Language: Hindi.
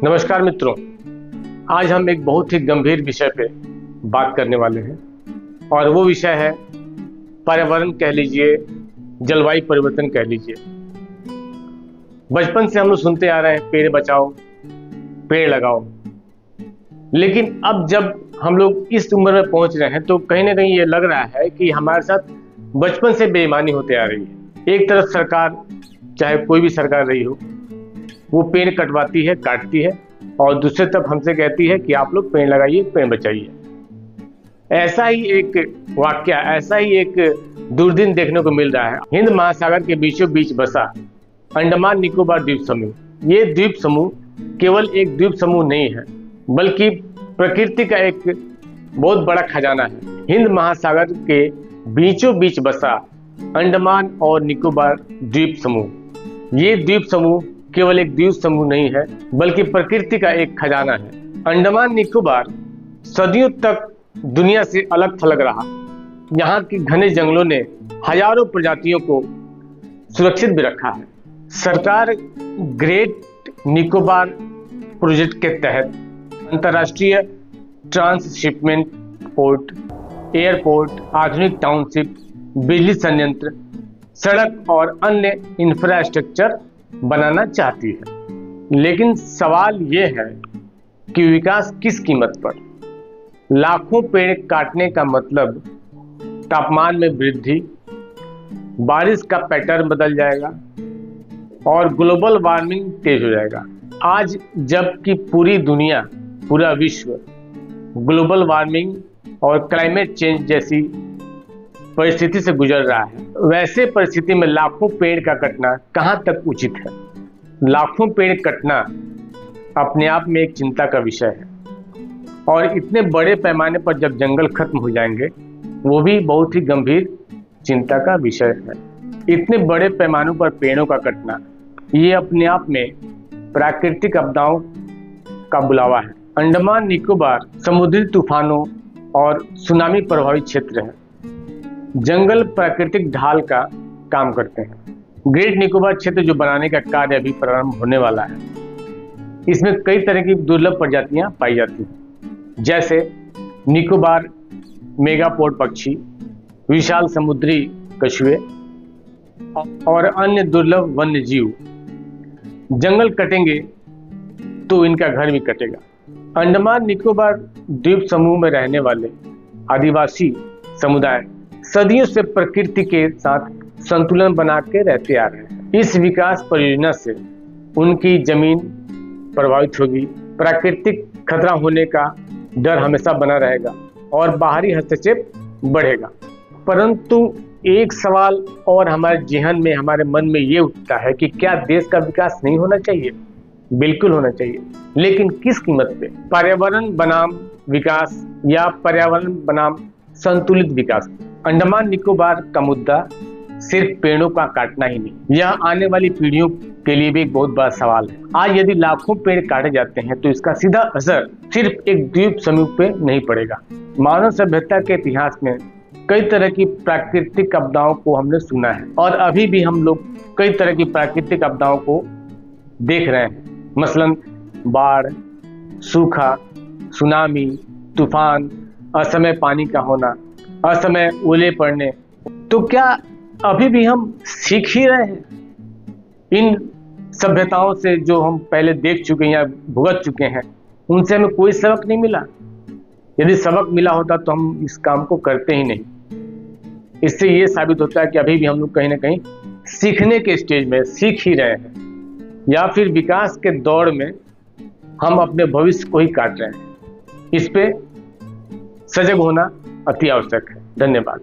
नमस्कार मित्रों, आज हम एक बहुत ही गंभीर विषय पे बात करने वाले हैं और वो विषय है पर्यावरण कह लीजिए, जलवायु परिवर्तन कह लीजिए। बचपन से हम लोग सुनते आ रहे हैं पेड़ बचाओ, पेड़ लगाओ, लेकिन अब जब हम लोग इस उम्र में पहुंच रहे हैं तो कहीं ना कहीं ये लग रहा है कि हमारे साथ बचपन से बेईमानी होते आ रही है। एक तरफ सरकार, चाहे कोई भी सरकार रही हो, वो पेड़ कटवाती है, काटती है, और दूसरी तरफ हमसे कहती है कि आप लोग पेड़ लगाइए, पेड़ बचाइए। ऐसा ही एक वाकया, ऐसा ही एक दुर्दिन देखने को मिल रहा है हिंद महासागर के बीचों बीच बसा अंडमान निकोबार द्वीप समूह। ये द्वीप समूह केवल एक द्वीप समूह नहीं है, बल्कि प्रकृति का एक बहुत बड़ा खजाना है। हिंद महासागर के बीचों बीच बसा अंडमान और निकोबार द्वीप समूह। ये द्वीप समूह केवल एक द्वीप समूह नहीं है, बल्कि प्रकृति का एक खजाना है। अंडमान निकोबार सदियों तक दुनिया से अलग थलग रहा। यहाँ के घने जंगलों ने हजारों प्रजातियों को सुरक्षित भी रखा है। सरकार ग्रेट निकोबार प्रोजेक्ट के तहत अंतर्राष्ट्रीय ट्रांसशिपमेंट पोर्ट, एयरपोर्ट, आधुनिक टाउनशिप, बिजली संयंत्र, सड़क और अन्य इंफ्रास्ट्रक्चर बनाना चाहती है। लेकिन सवाल ये है कि विकास किस कीमत पर? लाखों पेड़ काटने का मतलब तापमान में वृद्धि, बारिश का पैटर्न बदल जाएगा और ग्लोबल वार्मिंग तेज हो जाएगा। आज जबकि पूरी दुनिया, पूरा विश्व ग्लोबल वार्मिंग और क्लाइमेट चेंज जैसी परिस्थिति से गुजर रहा है, वैसे परिस्थिति में लाखों पेड़ का कटना कहां तक उचित है? लाखों पेड़ कटना अपने आप में एक चिंता का विषय है, और इतने बड़े पैमाने पर जब जंगल खत्म हो जाएंगे, वो भी बहुत ही गंभीर चिंता का विषय है। इतने बड़े पैमानों पर पेड़ों का कटना, ये अपने आप में प्राकृतिक आपदाओं का बुलावा है। अंडमान निकोबार समुद्री तूफानों और सुनामी प्रभावित क्षेत्र है। जंगल प्राकृतिक ढाल का काम करते हैं। ग्रेट निकोबार क्षेत्र जो बनाने का कार्य अभी प्रारंभ होने वाला है, इसमें कई तरह की दुर्लभ प्रजातियां पाई जाती हैं, जैसे निकोबार मेगापोड पक्षी, विशाल समुद्री कछुए और अन्य दुर्लभ वन्य जीव। जंगल कटेंगे तो इनका घर भी कटेगा। अंडमान निकोबार द्वीप समूह में रहने वाले आदिवासी समुदाय सदियों से प्रकृति के साथ संतुलन बना के रहते आ रहे हैं। इस विकास परियोजना से उनकी जमीन प्रभावित होगी, प्राकृतिक खतरा होने का डर हमेशा बना रहेगा और बाहरी हस्तक्षेप बढ़ेगा। परंतु एक सवाल और हमारे जेहन में, हमारे मन में ये उठता है कि क्या देश का विकास नहीं होना चाहिए? बिल्कुल होना चाहिए, लेकिन किस कीमत पे? पर्यावरण बनाम विकास या पर्यावरण बनाम संतुलित विकास? अंडमान निकोबार का मुद्दा सिर्फ पेड़ों का काटना ही नहीं, यह आने वाली पीढ़ियों के लिए भी एक बहुत बड़ा सवाल है। आज यदि लाखों पेड़ काटे जाते हैं तो इसका सीधा असर सिर्फ एक द्वीप समूह पे नहीं पड़ेगा। मानव सभ्यता के इतिहास में कई तरह की प्राकृतिक आपदाओं को हमने सुना है, और अभी भी हम लोग कई तरह की प्राकृतिक आपदाओं को देख रहे हैं। मसलन बाढ़, सूखा, सुनामी, तूफान, असमय पानी का होना, असमय ओले पड़ने। तो क्या अभी भी हम सीख ही रहे हैं इन सभ्यताओं से जो हम पहले देख चुके हैं या भुगत चुके हैं? उनसे हमें कोई सबक नहीं मिला। यदि सबक मिला होता तो हम इस काम को करते ही नहीं। इससे ये साबित होता है कि अभी भी हम लोग कहीं ना कहीं सीखने के स्टेज में सीख ही रहे हैं, या फिर विकास के दौड़ में हम अपने भविष्य को ही काट रहे हैं। इस पे सजग होना अति आवश्यक है। धन्यवाद।